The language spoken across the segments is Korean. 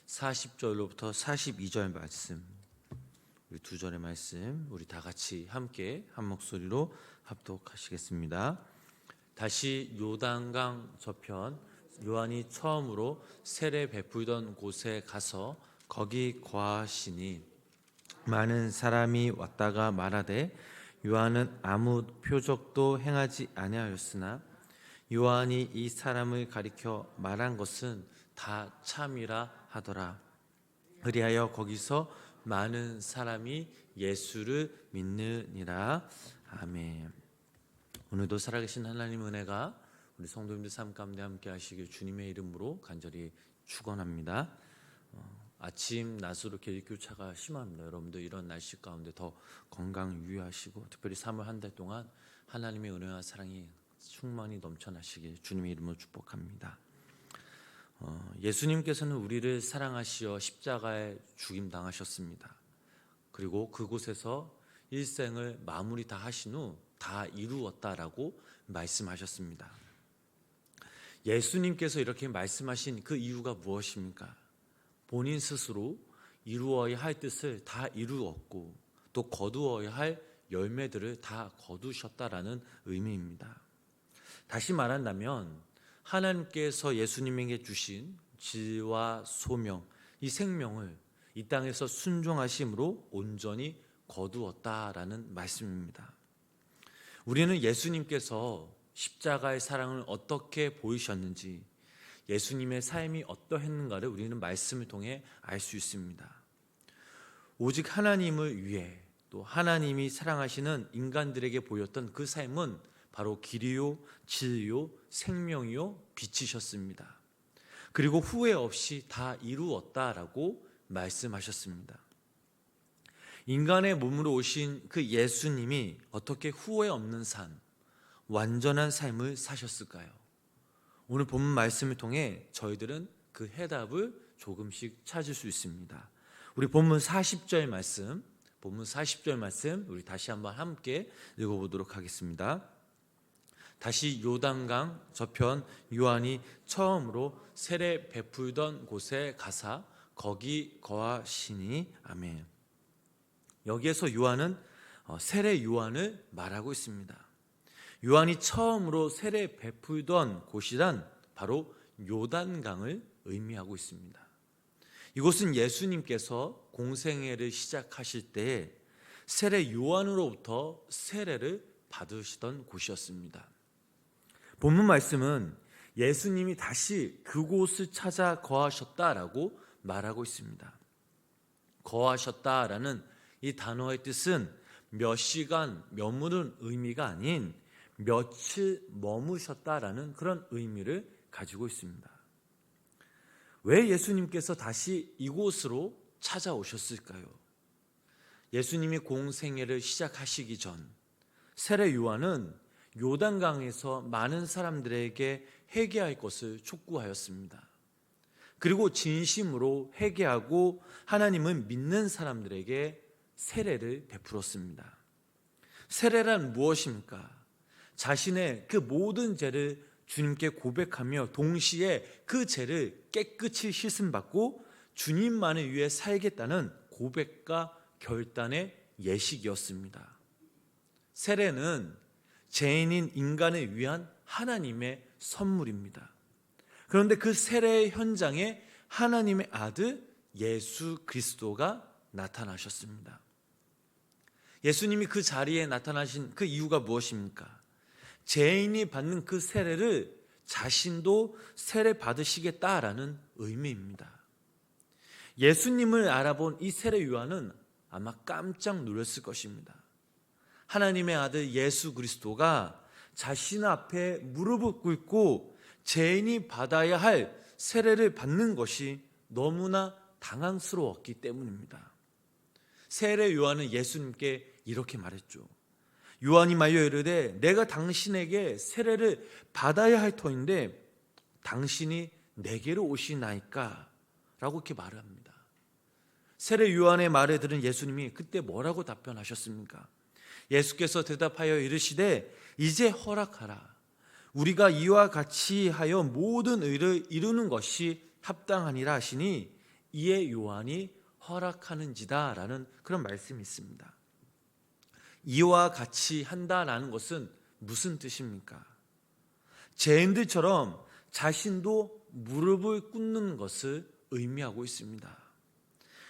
40절로부터 42절 말씀, 우리 두 절의 말씀 우리 다 같이 함께 한 목소리로 합독하시겠습니다. 다시 요단강 저편 요한이 처음으로 세례 베풀던 곳에 가서 거기 거하시니 많은 사람이 왔다가 말하되 요한은 아무 표적도 행하지 아니하였으나 요한이 이 사람을 가리켜 말한 것은 다 참이라 하더라. 그리하여 거기서 많은 사람이 예수를 믿느니라. 아멘. 오늘도 살아계신 하나님 은혜가 우리 성도님들 삶 가운데 함께 하시길 주님의 이름으로 간절히 축원합니다. 아침 낮으로 길교차가 심합니다. 여러분들 이런 날씨 가운데 더 건강 유의하시고 특별히 3월 한 달 동안 하나님의 은혜와 사랑이 충만히 넘쳐나시길 주님의 이름으로 축복합니다. 예수님께서는 우리를 사랑하시어 십자가에 죽임 당하셨습니다. 그리고 그곳에서 일생을 마무리 다 하신 후 다 이루었다라고 말씀하셨습니다. 예수님께서 이렇게 말씀하신 그 이유가 무엇입니까? 본인 스스로 이루어야 할 뜻을 다 이루었고 또 거두어야 할 열매들을 다 거두셨다라는 의미입니다. 다시 말한다면 하나님께서 예수님에게 주신 진리와 소명, 이 생명을 이 땅에서 순종하심으로 온전히 거두었다라는 말씀입니다. 우리는 예수님께서 십자가의 사랑을 어떻게 보이셨는지, 예수님의 삶이 어떠했는가를 우리는 말씀을 통해 알 수 있습니다. 오직 하나님을 위해 또 하나님이 사랑하시는 인간들에게 보였던 그 삶은 바로 길이요, 진리요, 생명이요, 빛이셨습니다. 그리고 후회 없이 다 이루었다라고 말씀하셨습니다. 인간의 몸으로 오신 그 예수님이 어떻게 후회 없는 삶, 완전한 삶을 사셨을까요? 오늘 본문 말씀을 통해 저희들은 그 해답을 조금씩 찾을 수 있습니다. 우리 본문 40절 말씀 우리 다시 한번 함께 읽어보도록 하겠습니다. 다시 요단강 저편 요한이 처음으로 세례 베풀던 곳에 가사 거기 거하시니. 아멘. 여기에서 요한은 세례 요한을 말하고 있습니다. 요한이 처음으로 세례 베풀던 곳이란 바로 요단강을 의미하고 있습니다. 이곳은 예수님께서 공생애를 시작하실 때 세례 요한으로부터 세례를 받으시던 곳이었습니다. 본문 말씀은 예수님이 다시 그곳을 찾아 거하셨다라고 말하고 있습니다. 거하셨다라는 이 단어의 뜻은 몇 시간 머무른 의미가 아닌 며칠 머무셨다라는 그런 의미를 가지고 있습니다. 왜 예수님께서 다시 이곳으로 찾아오셨을까요? 예수님이 공생애를 시작하시기 전 세례 요한은 요단강에서 많은 사람들에게 회개할 것을 촉구하였습니다. 그리고 진심으로 회개하고 하나님을 믿는 사람들에게 세례를 베풀었습니다. 세례란 무엇입니까? 자신의 그 모든 죄를 주님께 고백하며 동시에 그 죄를 깨끗이 씻음받고 주님만을 위해 살겠다는 고백과 결단의 예식이었습니다. 세례는 죄인인 인간을 위한 하나님의 선물입니다. 그런데 그 세례의 현장에 하나님의 아들 예수 그리스도가 나타나셨습니다. 예수님이 그 자리에 나타나신 그 이유가 무엇입니까? 죄인이 받는 그 세례를 자신도 세례 받으시겠다라는 의미입니다. 예수님을 알아본 이 세례 요한은 아마 깜짝 놀랐을 것입니다. 하나님의 아들 예수 그리스도가 자신 앞에 무릎을 꿇고 죄인이 받아야 할 세례를 받는 것이 너무나 당황스러웠기 때문입니다. 세례 요한은 예수님께 이렇게 말했죠. 요한이 말려 이르되 내가 당신에게 세례를 받아야 할 터인데 당신이 내게로 오시나이까? 라고 이렇게 말을 합니다. 세례 요한의 말에 들은 예수님이 그때 뭐라고 답변하셨습니까? 예수께서 대답하여 이르시되 이제 허락하라. 우리가 이와 같이 하여 모든 의를 이루는 것이 합당하니라 하시니 이에 요한이 허락하는지다라는 그런 말씀이 있습니다. 이와 같이 한다라는 것은 무슨 뜻입니까? 죄인들처럼 자신도 무릎을 꿇는 것을 의미하고 있습니다.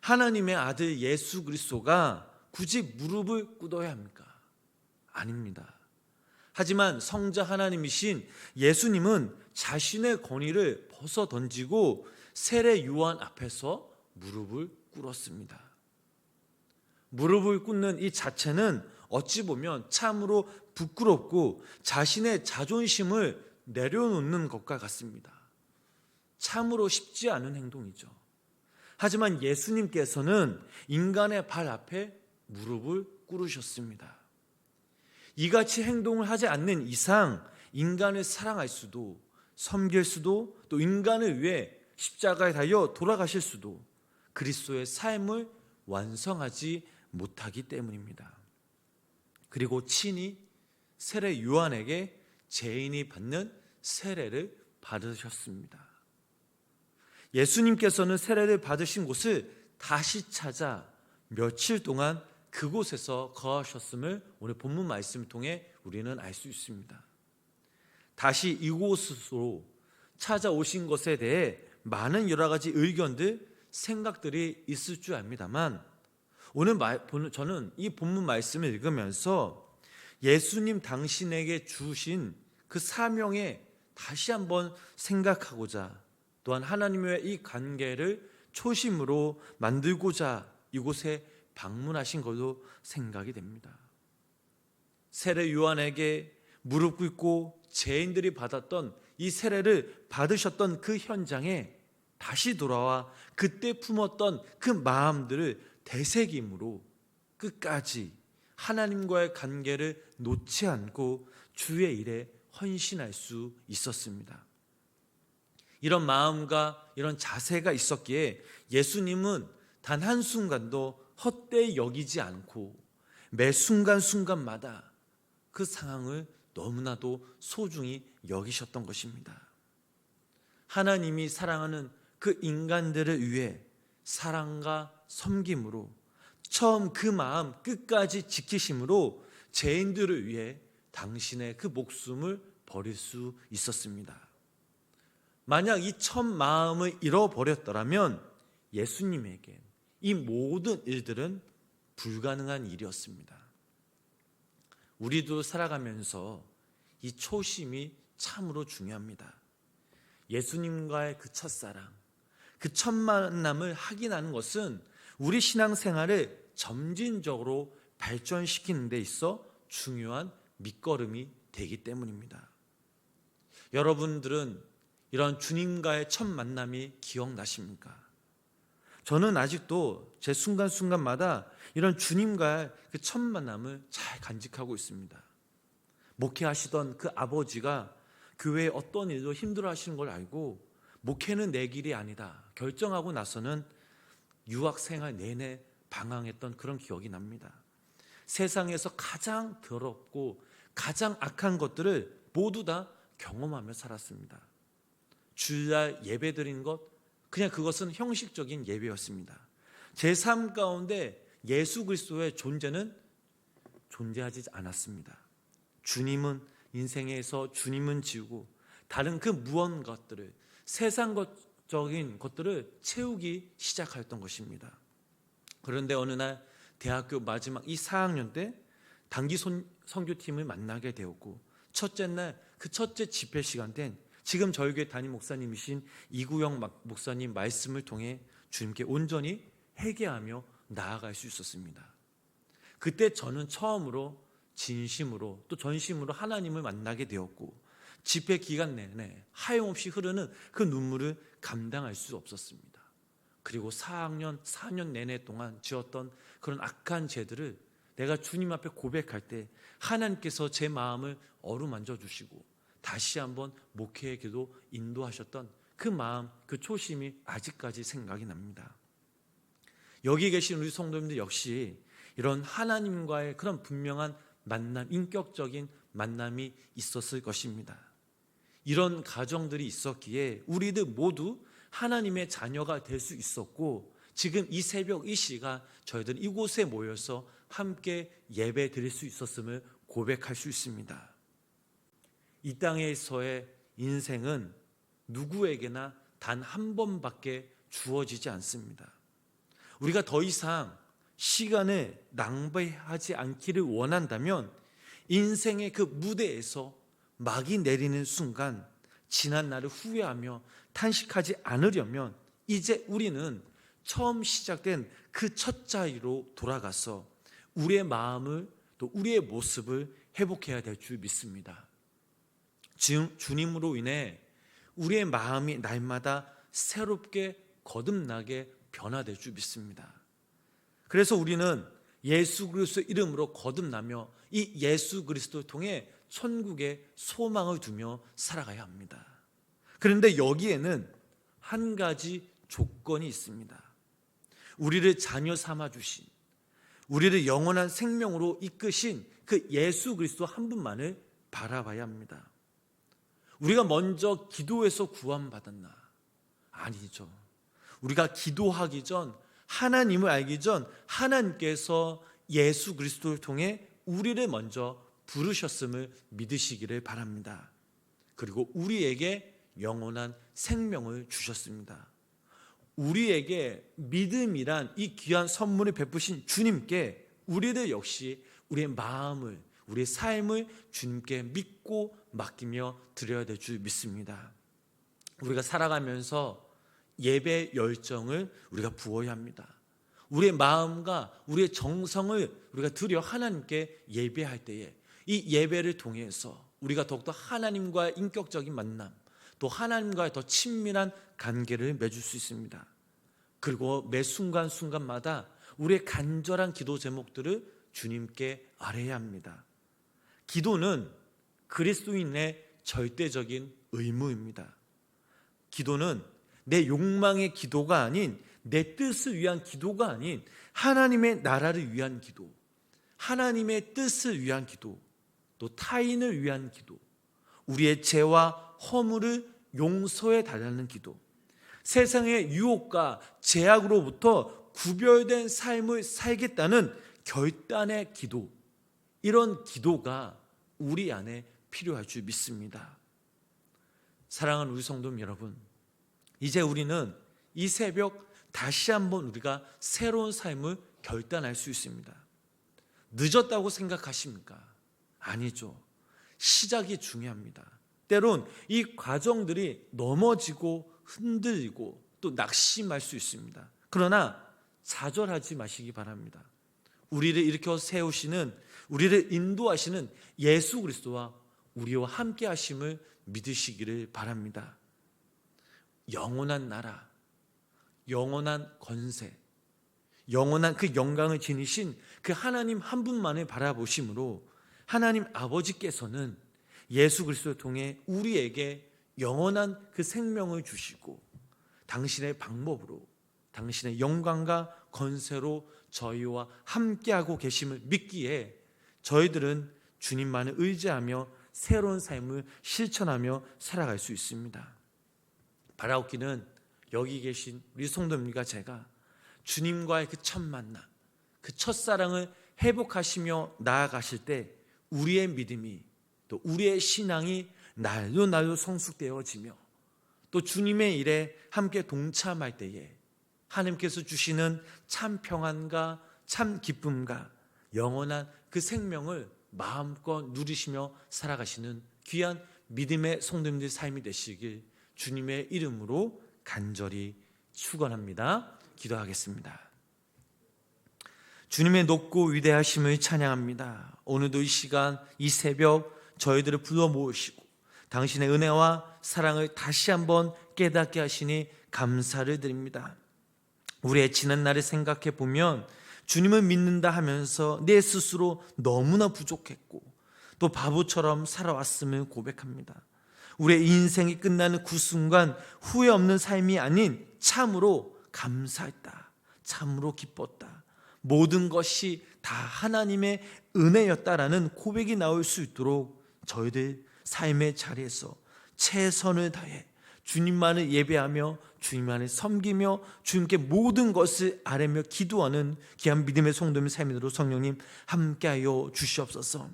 하나님의 아들 예수 그리스도가 굳이 무릎을 꿇어야 합니까? 아닙니다. 하지만 성자 하나님이신 예수님은 자신의 권위를 벗어 던지고 세례 요한 앞에서 무릎을 꿇었습니다. 무릎을 꿇는 이 자체는 어찌 보면 참으로 부끄럽고 자신의 자존심을 내려놓는 것과 같습니다. 참으로 쉽지 않은 행동이죠. 하지만 예수님께서는 인간의 발 앞에 무릎을 꿇으셨습니다. 이같이 행동을 하지 않는 이상 인간을 사랑할 수도, 섬길 수도, 또 인간을 위해 십자가에 달려 돌아가실 수도, 그리스도의 삶을 완성하지 못하기 때문입니다. 그리고 친히 세례 요한에게 죄인이 받는 세례를 받으셨습니다. 예수님께서는 세례를 받으신 곳을 다시 찾아 며칠 동안 그곳에서 거하셨음을 오늘 본문 말씀을 통해 우리는 알 수 있습니다. 다시 이곳으로 찾아오신 것에 대해 많은 여러 가지 의견들, 생각들이 있을 줄 압니다만, 오늘 저는 이 본문 말씀을 읽으면서 예수님 당신에게 주신 그 사명에 다시 한번 생각하고자, 또한 하나님의 이 관계를 초심으로 만들고자 이곳에 방문하신 걸로 생각이 됩니다. 세례 요한에게 무릎 꿇고 죄인들이 받았던 이 세례를 받으셨던 그 현장에 다시 돌아와 그때 품었던 그 마음들을 되새김으로 끝까지 하나님과의 관계를 놓지 않고 주의 일에 헌신할 수 있었습니다. 이런 마음과 이런 자세가 있었기에 예수님은 단 한순간도 헛되이 여기지 않고 매 순간순간마다 그 상황을 너무나도 소중히 여기셨던 것입니다. 하나님이 사랑하는 그 인간들을 위해 사랑과 섬김으로 처음 그 마음 끝까지 지키심으로 죄인들을 위해 당신의 그 목숨을 버릴 수 있었습니다. 만약 이 첫 마음을 잃어버렸더라면 예수님에게 이 모든 일들은 불가능한 일이었습니다. 우리도 살아가면서 이 초심이 참으로 중요합니다. 예수님과의 그 첫사랑, 그 첫 만남을 확인하는 것은 우리 신앙생활을 점진적으로 발전시키는 데 있어 중요한 밑거름이 되기 때문입니다. 여러분들은 이런 주님과의 첫 만남이 기억나십니까? 저는 아직도 제 순간순간마다 이런 주님과의 그 첫 만남을 잘 간직하고 있습니다. 목회하시던 그 아버지가 교회에 어떤 일로 힘들어하시는 걸 알고 목회는 내 길이 아니다 결정하고 나서는 유학생활 내내 방황했던 그런 기억이 납니다. 세상에서 가장 더럽고 가장 악한 것들을 모두 다 경험하며 살았습니다. 주일날 예배 드린 것, 그냥 그것은 형식적인 예배였습니다. 제 삶 가운데 예수 그리스도의 존재는 존재하지 않았습니다. 주님은 인생에서 주님은 지우고 다른 그 무언가들을 세상적인 것들을 채우기 시작하였던 것입니다. 그런데 어느 날 대학교 마지막 이 4학년 때 단기 선교팀을 만나게 되었고 첫째 날 그 첫째 집회 시간 때 지금 저희 교회 담임 목사님이신 이구영 목사님 말씀을 통해 주님께 온전히 회개하며 나아갈 수 있었습니다. 그때 저는 처음으로 진심으로 또 전심으로 하나님을 만나게 되었고 집회 기간 내내 하염없이 흐르는 그 눈물을 감당할 수 없었습니다. 그리고 4년 내내 동안 지었던 그런 악한 죄들을 내가 주님 앞에 고백할 때 하나님께서 제 마음을 어루만져 주시고 다시 한번 목회의 길로 인도하셨던 그 마음, 그 초심이 아직까지 생각이 납니다. 여기 계신 우리 성도님들 역시 이런 하나님과의 그런 분명한 만남, 인격적인 만남이 있었을 것입니다. 이런 가정들이 있었기에 우리들 모두 하나님의 자녀가 될 수 있었고, 지금 이 새벽 이 시간 저희들 이곳에 모여서 함께 예배 드릴 수 있었음을 고백할 수 있습니다. 이 땅에서의 인생은 누구에게나 단 한 번밖에 주어지지 않습니다. 우리가 더 이상 시간을 낭비하지 않기를 원한다면 인생의 그 무대에서 막이 내리는 순간 지난 날을 후회하며 탄식하지 않으려면 이제 우리는 처음 시작된 그 첫 자리로 돌아가서 우리의 마음을 또 우리의 모습을 회복해야 될 줄 믿습니다. 주님으로 인해 우리의 마음이 날마다 새롭게 거듭나게 변화될 줄 믿습니다. 그래서 우리는 예수 그리스도 이름으로 거듭나며 이 예수 그리스도를 통해 천국에 소망을 두며 살아가야 합니다. 그런데 여기에는 한 가지 조건이 있습니다. 우리를 자녀 삼아 주신, 우리를 영원한 생명으로 이끄신 그 예수 그리스도 한 분만을 바라봐야 합니다. 우리가 먼저 기도해서 구원받았나? 아니죠. 우리가 기도하기 전, 하나님을 알기 전 하나님께서 예수 그리스도를 통해 우리를 먼저 부르셨음을 믿으시기를 바랍니다. 그리고 우리에게 영원한 생명을 주셨습니다. 우리에게 믿음이란 이 귀한 선물을 베푸신 주님께 우리들 역시 우리의 마음을, 우리의 삶을 주님께 믿고 맡기며 드려야 될 줄 믿습니다. 우리가 살아가면서 예배 열정을 우리가 부어야 합니다. 우리의 마음과 우리의 정성을 우리가 드려 하나님께 예배할 때에 이 예배를 통해서 우리가 더욱더 하나님과의 인격적인 만남, 또 하나님과의 더 친밀한 관계를 맺을 수 있습니다. 그리고 매 순간순간마다 우리의 간절한 기도 제목들을 주님께 아뢰야 합니다. 기도는 그리스도인의 절대적인 의무입니다. 기도는 내 욕망의 기도가 아닌, 내 뜻을 위한 기도가 아닌 하나님의 나라를 위한 기도, 하나님의 뜻을 위한 기도, 또 타인을 위한 기도, 우리의 죄와 허물을 용서해 달라는 기도, 세상의 유혹과 제약으로부터 구별된 삶을 살겠다는 결단의 기도, 이런 기도가 우리 안에 필요할 줄 믿습니다. 사랑하는 우리 성도 여러분, 이제 우리는 이 새벽 다시 한번 우리가 새로운 삶을 결단할 수 있습니다. 늦었다고 생각하십니까? 아니죠. 시작이 중요합니다. 때론 이 과정들이 넘어지고 흔들리고 또 낙심할 수 있습니다. 그러나 좌절하지 마시기 바랍니다. 우리를 일으켜 세우시는, 우리를 인도하시는 예수 그리스도와 우리와 함께 하심을 믿으시기를 바랍니다. 영원한 나라, 영원한 권세, 영원한 그 영광을 지니신 그 하나님 한 분만을 바라보심으로 하나님 아버지께서는 예수 그리스도를 통해 우리에게 영원한 그 생명을 주시고 당신의 방법으로, 당신의 영광과 권세로 저희와 함께하고 계심을 믿기에 저희들은 주님만을 의지하며 새로운 삶을 실천하며 살아갈 수 있습니다. 바라옵기는 여기 계신 우리 성도님과 제가 주님과의 그 첫 만남, 그 첫사랑을 회복하시며 나아가실 때 우리의 믿음이, 또 우리의 신앙이 날로 성숙되어지며 또 주님의 일에 함께 동참할 때에 하나님께서 주시는 참 평안과 참 기쁨과 영원한 그 생명을 마음껏 누리시며 살아가시는 귀한 믿음의 성도님들의 삶이 되시길 주님의 이름으로 간절히 축원합니다. 기도하겠습니다. 주님의 높고 위대하심을 찬양합니다. 오늘도 이 시간, 이 새벽 저희들을 불러 모으시고 당신의 은혜와 사랑을 다시 한번 깨닫게 하시니 감사를 드립니다. 우리의 지난 날을 생각해 보면 주님을 믿는다 하면서 내 스스로 너무나 부족했고 또 바보처럼 살아왔음을 고백합니다. 우리의 인생이 끝나는 그 순간 후회 없는 삶이 아닌 참으로 감사했다, 참으로 기뻤다, 모든 것이 다 하나님의 은혜였다라는 고백이 나올 수 있도록 저희들 삶의 자리에서 최선을 다해 주님만을 예배하며 주님만을 섬기며 주님께 모든 것을 아뢰며 기도하는 귀한 믿음의 성도님의 삶이 되도록 성령님 함께하여 주시옵소서.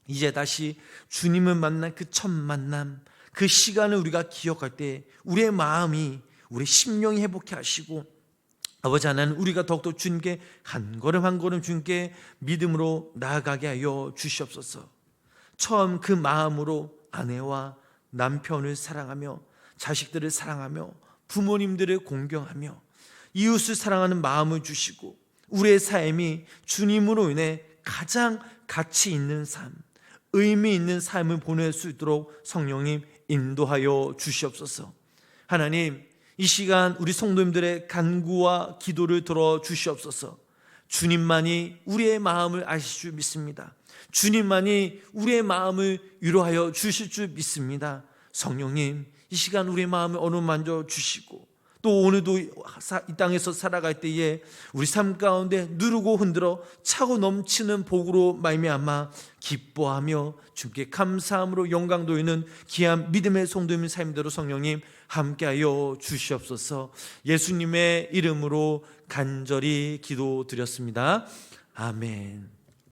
이제 다시 주님을 만난 그 첫 만남, 그 시간을 우리가 기억할 때 우리의 마음이, 우리 심령이 회복해 하시고, 아버지 하나님, 우리가 더욱더 주님께 한 걸음 한 걸음 주님께 믿음으로 나아가게 하여 주시옵소서. 처음 그 마음으로 아내와 남편을 사랑하며 자식들을 사랑하며 부모님들을 공경하며 이웃을 사랑하는 마음을 주시고, 우리의 삶이 주님으로 인해 가장 가치 있는 삶, 의미 있는 삶을 보낼 수 있도록 성령님 인도하여 주시옵소서. 하나님, 이 시간 우리 성도님들의 간구와 기도를 들어 주시옵소서. 주님만이 우리의 마음을 아실 줄 믿습니다. 주님만이 우리의 마음을 위로하여 주실 줄 믿습니다. 성령님, 이 시간 우리의 마음을 어루만져 주시고, 또 오늘도 이 땅에서 살아갈 때에 우리 삶 가운데 누르고 흔들어 차고 넘치는 복으로 말미암아 기뻐하며 주께 감사함으로 영광 돌리는 귀한 믿음의 성도님의 삶대로 성령님 함께하여 주시옵소서. 예수님의 이름으로 간절히 기도드렸습니다. 아멘.